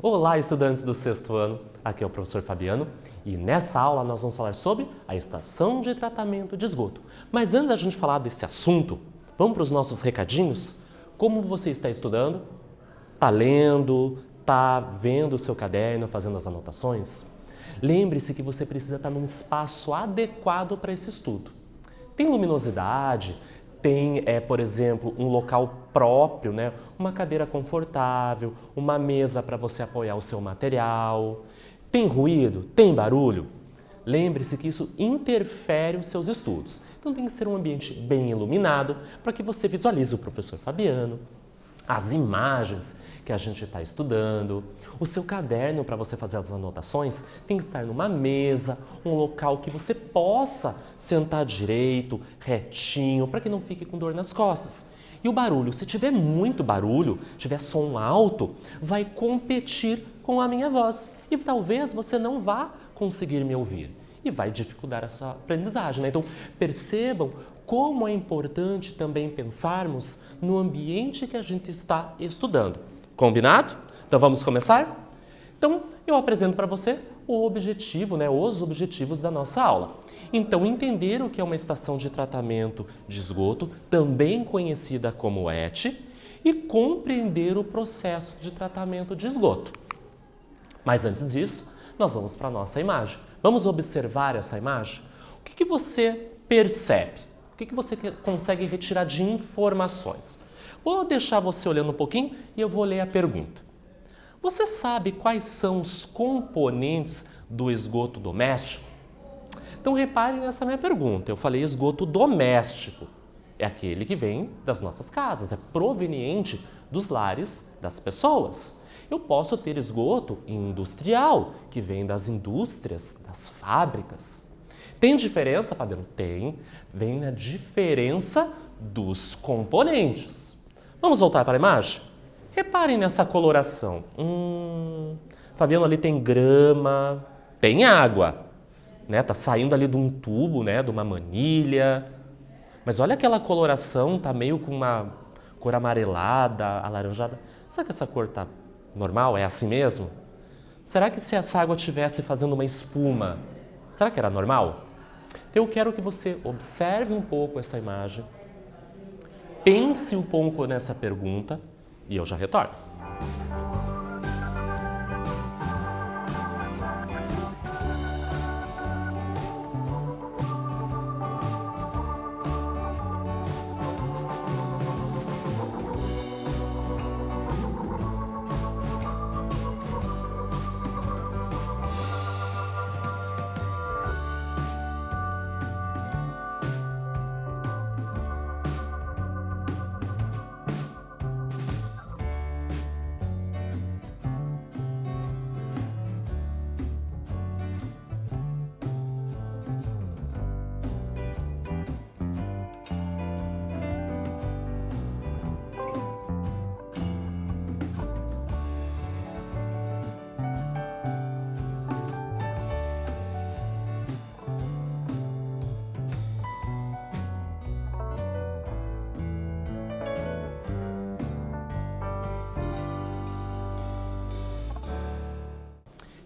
Olá, estudantes do sexto ano, aqui é o professor Fabiano e nessa aula nós vamos falar sobre a estação de tratamento de esgoto. Mas antes da gente falar desse assunto, vamos para os nossos recadinhos? Como você está estudando? Está lendo? Está vendo o seu caderno, fazendo as anotações? Lembre-se que você precisa estar num espaço adequado para esse estudo. Tem luminosidade? Tem, por exemplo, um local próprio, né? Uma cadeira confortável, uma mesa para você apoiar o seu material. Tem ruído? Tem barulho? Lembre-se que isso interfere os seus estudos. Então tem que ser um ambiente bem iluminado para que você visualize o professor Fabiano, as imagens que a gente está estudando. O seu caderno para você fazer as anotações tem que estar numa mesa, um local que você possa sentar direito, retinho, para que não fique com dor nas costas. E o barulho, se tiver muito barulho, tiver som alto, vai competir com a minha voz e talvez você não vá conseguir me ouvir e vai dificultar a sua aprendizagem, né? Então percebam como é importante também pensarmos no ambiente que a gente está estudando. Combinado? Então vamos começar? Então eu apresento para você o objetivo, né, os objetivos da nossa aula. Então entender o que é uma estação de tratamento de esgoto, também conhecida como ET, e compreender o processo de tratamento de esgoto. Mas antes disso, nós vamos para a nossa imagem. Vamos observar essa imagem? O que você percebe? O que você consegue retirar de informações? Vou deixar você olhando um pouquinho e eu vou ler a pergunta. Você sabe quais são os componentes do esgoto doméstico? Então reparem nessa minha pergunta. Eu falei esgoto doméstico. É aquele que vem das nossas casas, é proveniente dos lares das pessoas. Eu posso ter esgoto industrial, que vem das indústrias, das fábricas. Tem diferença, Fabiano? Tem. Vem na diferença dos componentes. Vamos voltar para a imagem? Reparem nessa coloração. Fabiano, ali tem grama, tem água, né? Tá saindo ali de um tubo, né? De uma manilha. Mas olha aquela coloração, tá meio com uma cor amarelada, alaranjada. Será que essa cor tá normal? É assim mesmo? Será que se essa água estivesse fazendo uma espuma, será que era normal? Então eu quero que você observe um pouco essa imagem, pense um pouco nessa pergunta e eu já retorno.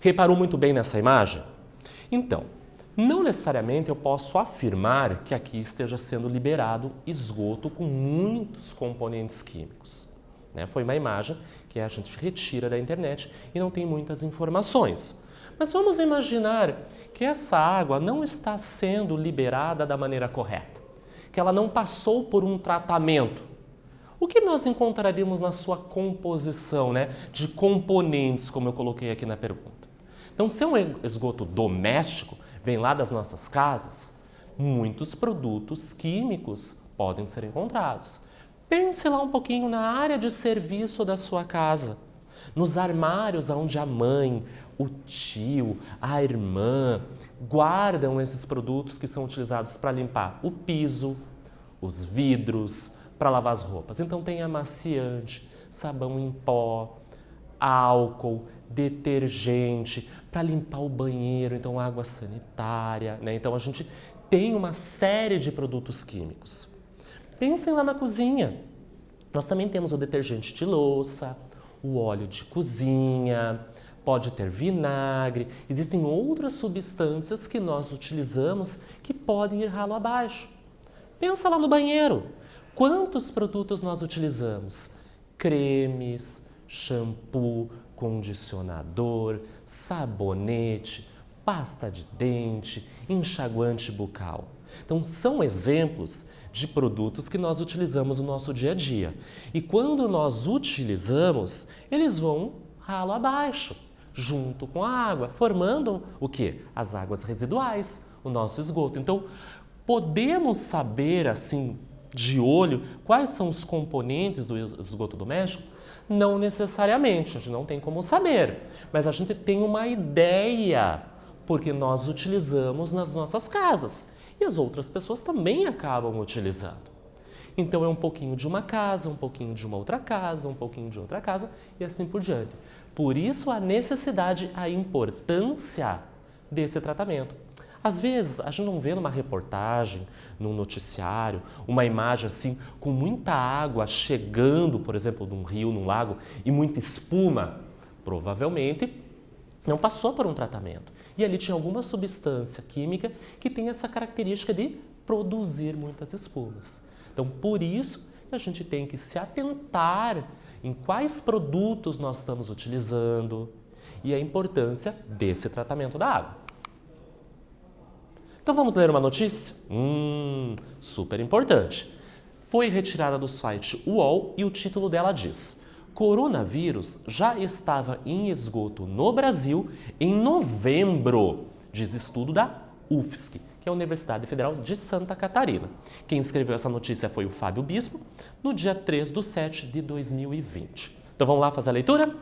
Reparou muito bem nessa imagem? Então, não necessariamente eu posso afirmar que aqui esteja sendo liberado esgoto com muitos componentes químicos, né? Foi uma imagem que a gente retira da internet e não tem muitas informações. Mas vamos imaginar que essa água não está sendo liberada da maneira correta, que ela não passou por um tratamento. O que nós encontraríamos na sua composição, né, de componentes, como eu coloquei aqui na pergunta? Então, se é um esgoto doméstico, vem lá das nossas casas, muitos produtos químicos podem ser encontrados. Pense lá um pouquinho na área de serviço da sua casa, nos armários onde a mãe, o tio, a irmã guardam esses produtos que são utilizados para limpar o piso, os vidros, para lavar as roupas. Então tem amaciante, sabão em pó, álcool, detergente, para limpar o banheiro, então água sanitária, né? Então a gente tem uma série de produtos químicos. Pensem lá na cozinha. Nós também temos o detergente de louça, o óleo de cozinha, pode ter vinagre, existem outras substâncias que nós utilizamos que podem ir ralo abaixo. Pensa lá no banheiro. Quantos produtos nós utilizamos? Cremes, shampoo, condicionador, sabonete, pasta de dente, enxaguante bucal. Então, são exemplos de produtos que nós utilizamos no nosso dia a dia. E quando nós utilizamos, eles vão ralo abaixo, junto com a água, formando o quê? As águas residuais, o nosso esgoto. Então, podemos saber, assim, de olho, quais são os componentes do esgoto doméstico? Não necessariamente, a gente não tem como saber, mas a gente tem uma ideia, porque nós utilizamos nas nossas casas e as outras pessoas também acabam utilizando. Então é um pouquinho de uma casa, um pouquinho de uma outra casa, um pouquinho de outra casa e assim por diante. Por isso a necessidade, a importância desse tratamento. Às vezes, a gente não vê numa reportagem, num noticiário, uma imagem assim com muita água chegando, por exemplo, num rio, num lago e muita espuma. Provavelmente não passou por um tratamento. E ali tinha alguma substância química que tem essa característica de produzir muitas espumas. Então, por isso, a gente tem que se atentar em quais produtos nós estamos utilizando e a importância desse tratamento da água. Então vamos ler uma notícia? Super importante. Foi retirada do site UOL e o título dela diz: coronavírus já estava em esgoto no Brasil em novembro, diz estudo da UFSC, que é a Universidade Federal de Santa Catarina. Quem escreveu essa notícia foi o Fábio Bispo, no dia 3/7/2020. Então vamos lá fazer a leitura?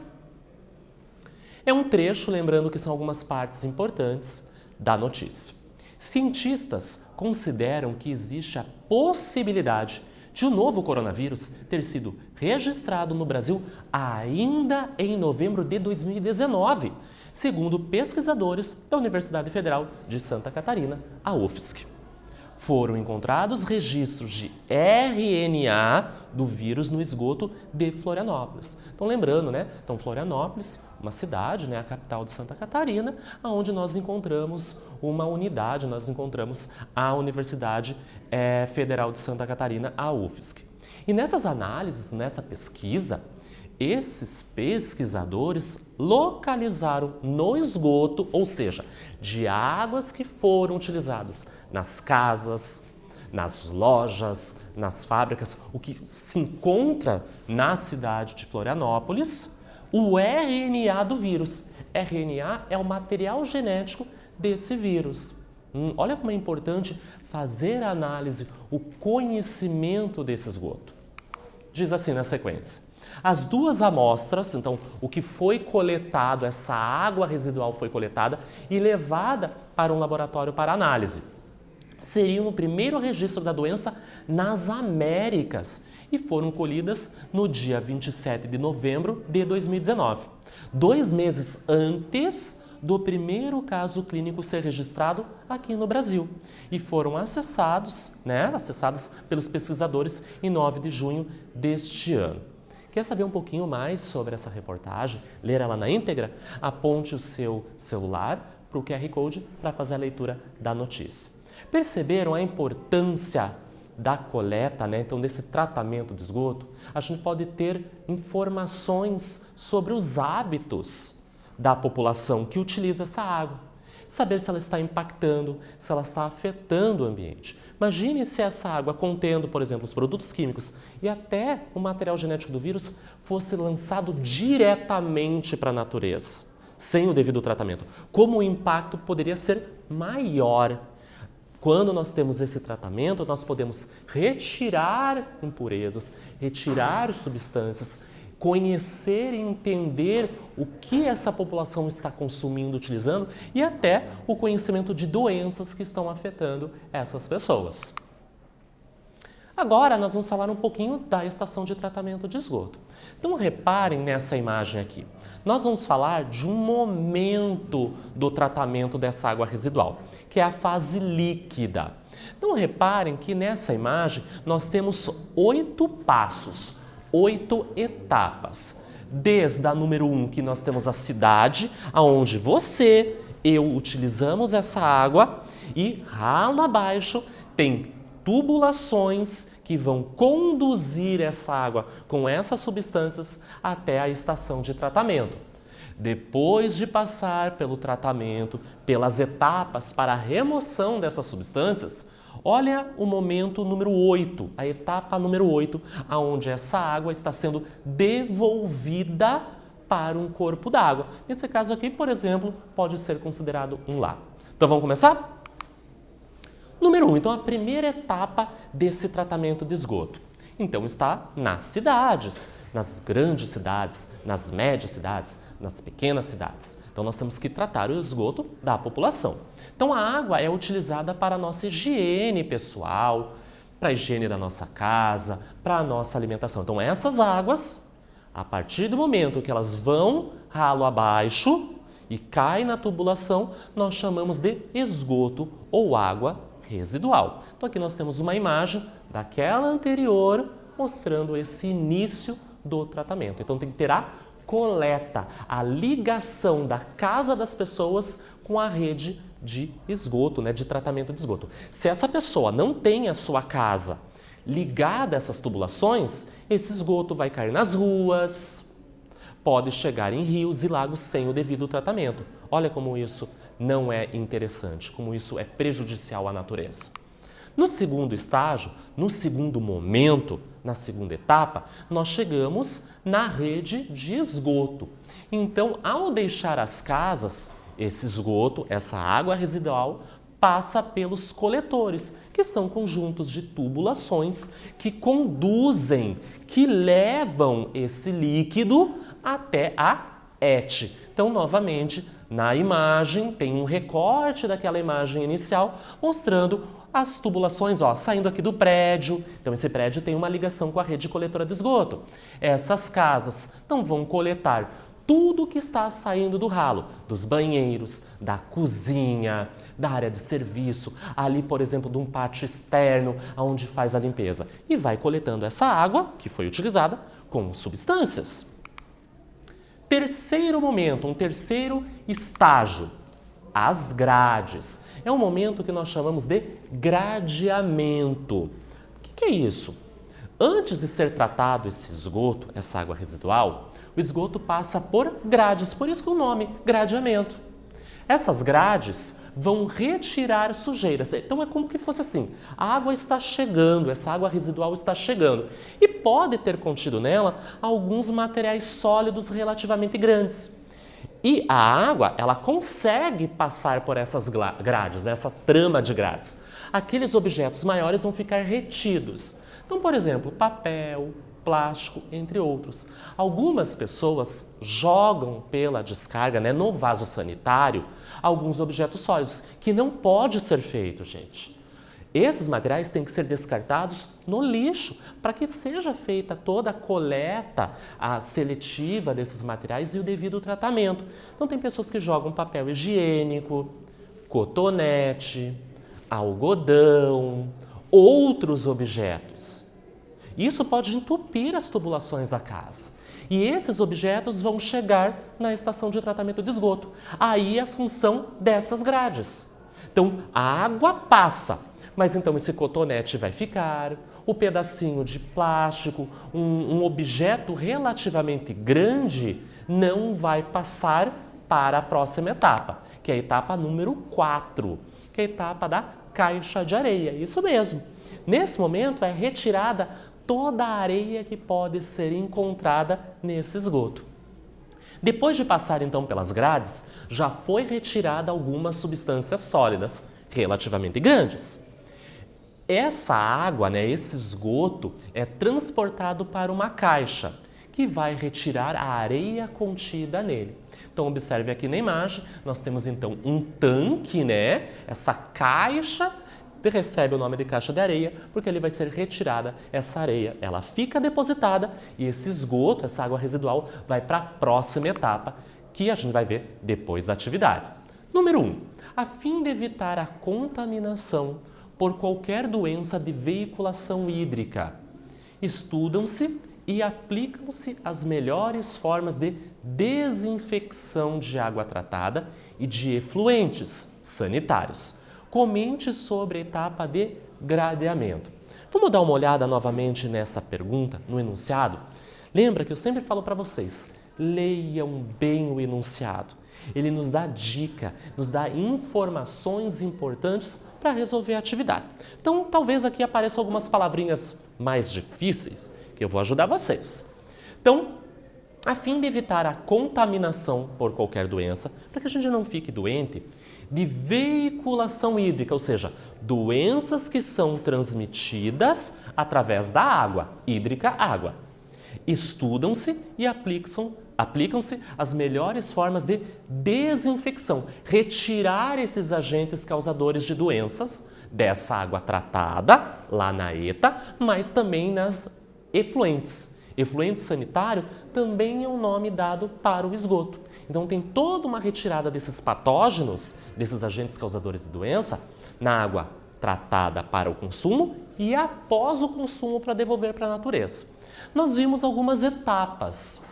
É um trecho, lembrando que são algumas partes importantes da notícia. Cientistas consideram que existe a possibilidade de o novo coronavírus ter sido registrado no Brasil ainda em novembro de 2019, segundo pesquisadores da Universidade Federal de Santa Catarina, a UFSC. Foram encontrados registros de RNA do vírus no esgoto de Florianópolis. Então, lembrando, né? Então, Florianópolis, uma cidade, né? A capital de Santa Catarina, onde nós encontramos uma unidade, nós encontramos a Universidade Federal de Santa Catarina, a UFSC. E nessas análises, nessa pesquisa, esses pesquisadores localizaram no esgoto, ou seja, de águas que foram utilizadas nas casas, nas lojas, nas fábricas, o que se encontra na cidade de Florianópolis, o RNA do vírus. RNA é o material genético desse vírus. Olha como é importante fazer a análise, o conhecimento desse esgoto. Diz assim na sequência: as duas amostras, então o que foi coletado, essa água residual foi coletada e levada para um laboratório para análise, seriam o primeiro registro da doença nas Américas e foram colhidas no dia 27 de novembro de 2019, 2 meses antes do primeiro caso clínico ser registrado aqui no Brasil, e foram acessados pelos pesquisadores em 9 de junho deste ano. Quer saber um pouquinho mais sobre essa reportagem, ler ela na íntegra? Aponte o seu celular para o QR Code para fazer a leitura da notícia. Perceberam a importância da coleta, né? Então, desse tratamento do esgoto? A gente pode ter informações sobre os hábitos da população que utiliza essa água. Saber se ela está impactando, se ela está afetando o ambiente. Imagine se essa água contendo, por exemplo, os produtos químicos e até o material genético do vírus fosse lançado diretamente para a natureza, sem o devido tratamento. Como o impacto poderia ser maior. Quando nós temos esse tratamento, nós podemos retirar impurezas, retirar substâncias, conhecer e entender o que essa população está consumindo, utilizando e até o conhecimento de doenças que estão afetando essas pessoas. Agora nós vamos falar um pouquinho da estação de tratamento de esgoto. Então reparem nessa imagem aqui. Nós vamos falar de um momento do tratamento dessa água residual, que é a fase líquida. Então reparem que nessa imagem nós temos 8 passos, 8 etapas. desde a número 1, que nós temos a cidade, onde você, eu utilizamos essa água, e ralo abaixo tem tubulações que vão conduzir essa água com essas substâncias até a estação de tratamento. Depois de passar pelo tratamento, pelas etapas para a remoção dessas substâncias, olha o momento número 8, a etapa número 8, onde essa água está sendo devolvida para um corpo d'água. Nesse caso aqui, por exemplo, pode ser considerado um lago. Então vamos começar? Número 1, então a primeira etapa desse tratamento de esgoto. Então está nas cidades, nas grandes cidades, nas médias cidades, nas pequenas cidades. Então nós temos que tratar o esgoto da população. Então a água é utilizada para a nossa higiene pessoal, para a higiene da nossa casa, para a nossa alimentação. Então essas águas, a partir do momento que elas vão ralo abaixo e caem na tubulação, nós chamamos de esgoto ou água residual. Então aqui nós temos uma imagem daquela anterior mostrando esse início do tratamento. Então tem que ter a coleta, a ligação da casa das pessoas com a rede de esgoto, de tratamento de esgoto. Se essa pessoa não tem a sua casa ligada a essas tubulações, esse esgoto vai cair nas ruas, pode chegar em rios e lagos sem o devido tratamento. Olha como isso não é interessante, como isso é prejudicial à natureza. No segundo estágio, no segundo momento, na segunda etapa, nós chegamos na rede de esgoto. Então, ao deixar as casas, esse esgoto, essa água residual, passa pelos coletores, que são conjuntos de tubulações que conduzem, que levam esse líquido até a ET. Então, novamente, na imagem, tem um recorte daquela imagem inicial mostrando as tubulações saindo aqui do prédio. Então, esse prédio tem uma ligação com a rede coletora de esgoto. Essas casas então vão coletar tudo que está saindo do ralo, dos banheiros, da cozinha, da área de serviço, ali, por exemplo, de um pátio externo, onde faz a limpeza. E vai coletando essa água que foi utilizada com substâncias. Terceiro momento, um terceiro estágio, as grades. É um momento que nós chamamos de gradeamento. O que é isso? Antes de ser tratado esse esgoto, essa água residual, o esgoto passa por grades, por isso que o nome, gradeamento. Essas grades vão retirar sujeiras. Então é como que fosse assim, a água está chegando, essa água residual está chegando e pode ter contido nela alguns materiais sólidos relativamente grandes. E a água, ela consegue passar por essas grades, essa trama de grades. Aqueles objetos maiores vão ficar retidos. Então, por exemplo, papel, plástico, entre outros. Algumas pessoas jogam pela descarga, no vaso sanitário, alguns objetos sólidos, que não pode ser feito, gente. Esses materiais têm que ser descartados no lixo, para que seja feita toda a coleta seletiva desses materiais e o devido tratamento. Então, tem pessoas que jogam papel higiênico, cotonete, algodão, outros objetos. Isso pode entupir as tubulações da casa. E esses objetos vão chegar na estação de tratamento de esgoto. Aí é a função dessas grades. Então, a água passa, mas então esse cotonete vai ficar, o pedacinho de plástico, um objeto relativamente grande não vai passar para a próxima etapa, que é a etapa número 4, que é a etapa da caixa de areia. Isso mesmo. Nesse momento é retirada toda a areia que pode ser encontrada nesse esgoto. Depois de passar então pelas grades, já foi retirada algumas substâncias sólidas relativamente grandes. Essa água, esse esgoto, é transportado para uma caixa que vai retirar a areia contida nele. Então, observe aqui na imagem, nós temos então um tanque, essa caixa recebe o nome de caixa de areia, porque ali vai ser retirada essa areia. Ela fica depositada e esse esgoto, essa água residual, vai para a próxima etapa, que a gente vai ver depois da atividade. Número 1. A fim de evitar a contaminação por qualquer doença de veiculação hídrica, estudam-se e aplicam-se as melhores formas de desinfecção de água tratada e de efluentes sanitários. Comente sobre a etapa de gradeamento. Vamos dar uma olhada novamente nessa pergunta, no enunciado? Lembra que eu sempre falo para vocês, leiam bem o enunciado. Ele nos dá dica, nos dá informações importantes para resolver a atividade. Então, talvez aqui apareçam algumas palavrinhas mais difíceis que eu vou ajudar vocês. Então, a fim de evitar a contaminação por qualquer doença, para que a gente não fique doente, de veiculação hídrica, ou seja, doenças que são transmitidas através da água, hídrica, água. Estudam-se e aplicam-se as melhores formas de desinfecção, retirar esses agentes causadores de doenças dessa água tratada, lá na ETA, mas também nas efluentes. Efluente sanitário também é um nome dado para o esgoto. Então tem toda uma retirada desses patógenos, desses agentes causadores de doença, na água tratada para o consumo e após o consumo para devolver para a natureza. Nós vimos algumas etapas.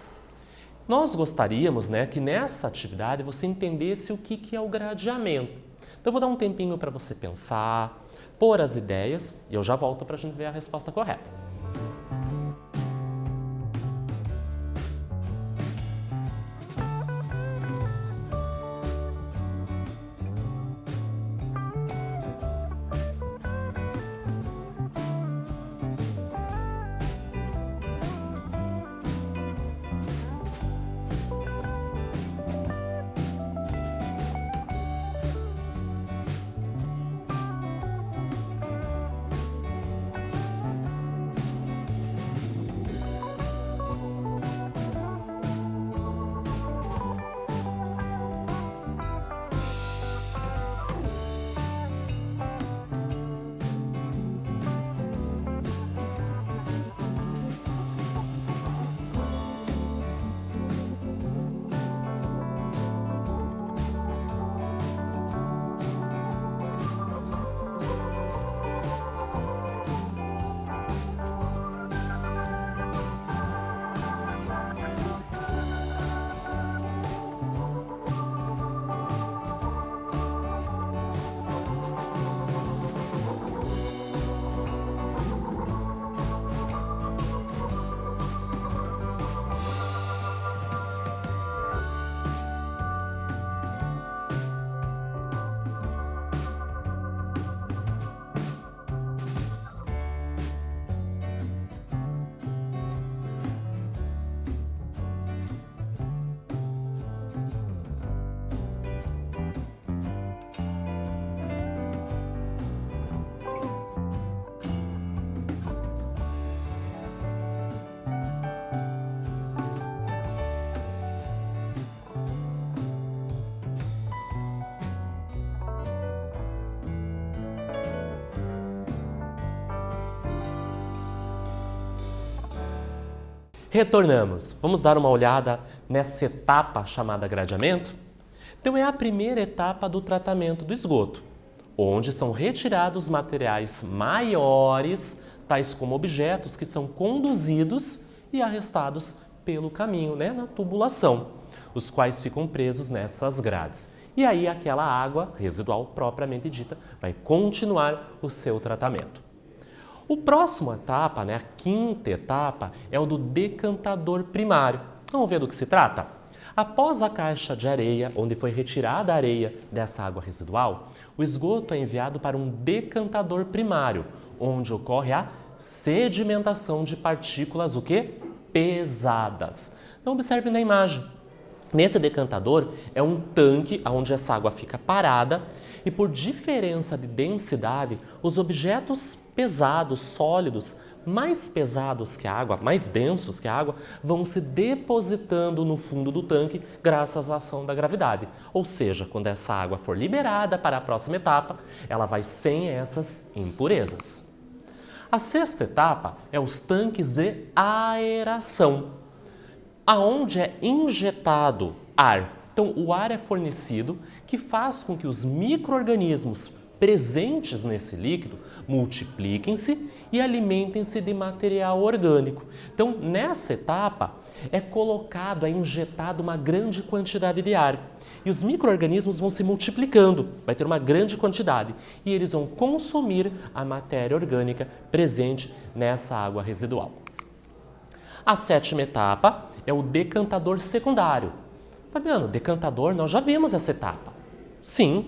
Nós gostaríamos, que nessa atividade você entendesse o que é o gradeamento. Então eu vou dar um tempinho para você pensar, pôr as ideias e eu já volto para a gente ver a resposta correta. Retornamos. Vamos dar uma olhada nessa etapa chamada gradeamento? Então, é a primeira etapa do tratamento do esgoto, onde são retirados materiais maiores, tais como objetos que são conduzidos e arrestados pelo caminho, na tubulação, os quais ficam presos nessas grades. E aí aquela água residual propriamente dita vai continuar o seu tratamento. O próximo etapa, a quinta etapa, é o do decantador primário. Vamos ver do que se trata? Após a caixa de areia, onde foi retirada a areia dessa água residual, o esgoto é enviado para um decantador primário, onde ocorre a sedimentação de partículas, pesadas. Então observe na imagem. Nesse decantador é um tanque onde essa água fica parada e por diferença de densidade, os objetos pesados, sólidos, mais pesados que a água, mais densos que a água, vão se depositando no fundo do tanque graças à ação da gravidade. Ou seja, quando essa água for liberada para a próxima etapa, ela vai sem essas impurezas. A sexta etapa é os tanques de aeração, aonde é injetado ar. Então, o ar é fornecido que faz com que os micro-organismos presentes nesse líquido multipliquem-se e alimentem-se de material orgânico. Então, nessa etapa, é colocado, é injetado uma grande quantidade de ar. E os micro-organismos vão se multiplicando, vai ter uma grande quantidade. E eles vão consumir a matéria orgânica presente nessa água residual. A sétima etapa é o decantador secundário. Fabiano, decantador, nós já vimos essa etapa. Sim.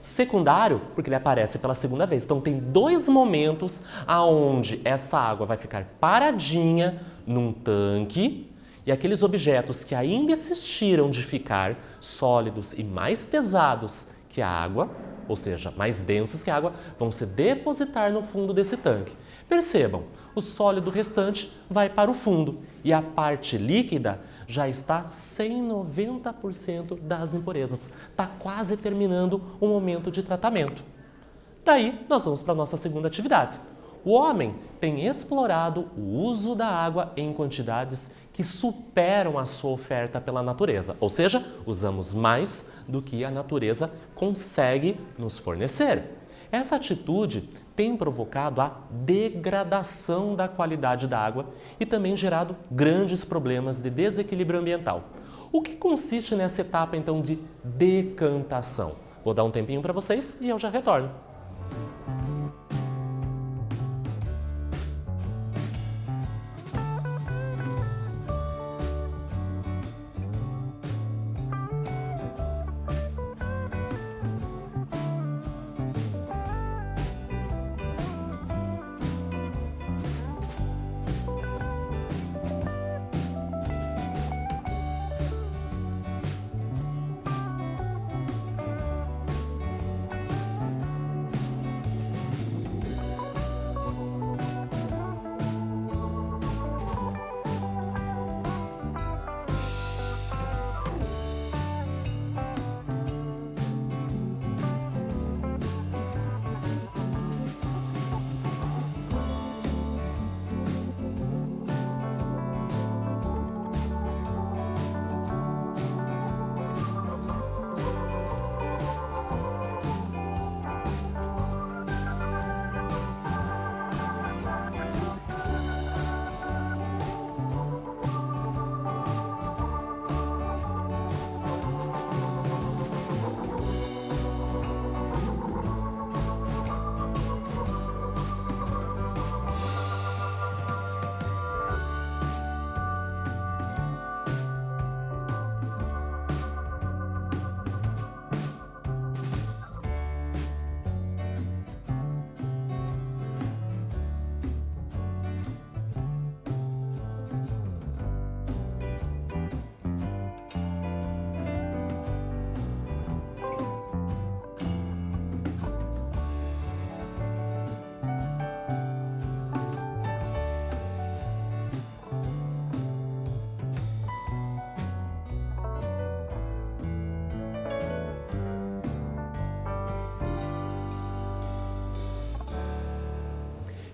Secundário, porque ele aparece pela segunda vez. Então, tem dois momentos aonde essa água vai ficar paradinha num tanque e aqueles objetos que ainda insistiram de ficar sólidos e mais pesados que a água, ou seja, mais densos que a água, vão se depositar no fundo desse tanque. Percebam, o sólido restante vai para o fundo e a parte líquida já está sem 90% das impurezas. Está quase terminando o momento de tratamento. Daí, nós vamos para a nossa segunda atividade. O homem tem explorado o uso da água em quantidades que superam a sua oferta pela natureza, ou seja, usamos mais do que a natureza consegue nos fornecer. Essa atitude tem provocado a degradação da qualidade da água e também gerado grandes problemas de desequilíbrio ambiental. O que consiste nessa etapa, então, de decantação? Vou dar um tempinho para vocês e eu já retorno.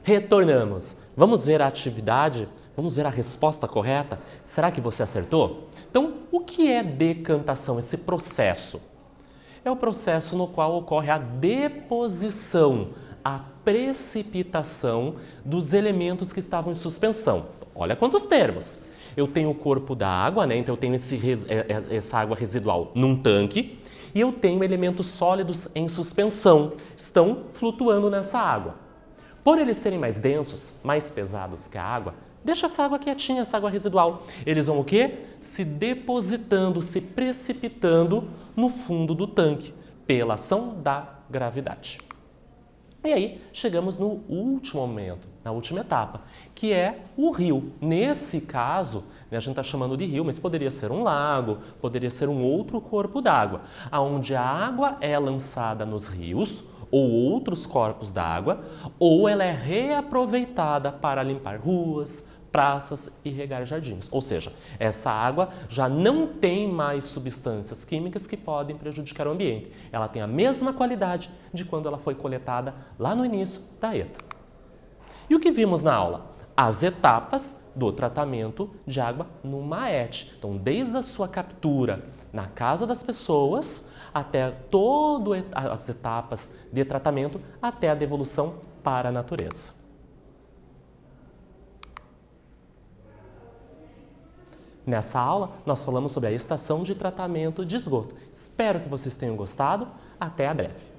Retornamos. Vamos ver a atividade? Vamos ver a resposta correta? Será que você acertou? Então, o que é decantação, esse processo? É o processo no qual ocorre a deposição, a precipitação dos elementos que estavam em suspensão. Olha quantos termos. Eu tenho o corpo da água, né? Então eu tenho essa água residual num tanque e eu tenho elementos sólidos em suspensão, estão flutuando nessa água. Por eles serem mais densos, mais pesados que a água, deixa essa água quietinha, essa água residual. Eles vão o quê? Se depositando, se precipitando no fundo do tanque, pela ação da gravidade. E aí, chegamos no último momento, na última etapa, que é o rio. Nesse caso, a gente está chamando de rio, mas poderia ser um lago, poderia ser um outro corpo d'água, onde a água é lançada nos rios, ou outros corpos d'água, ou ela é reaproveitada para limpar ruas, praças e regar jardins. Ou seja, essa água já não tem mais substâncias químicas que podem prejudicar o ambiente. Ela tem a mesma qualidade de quando ela foi coletada lá no início da ETA. E o que vimos na aula? As etapas do tratamento de água no MAET. Então, desde a sua captura na casa das pessoas até todas as etapas de tratamento até a devolução para a natureza. Nessa aula, nós falamos sobre a estação de tratamento de esgoto. Espero que vocês tenham gostado. Até a breve!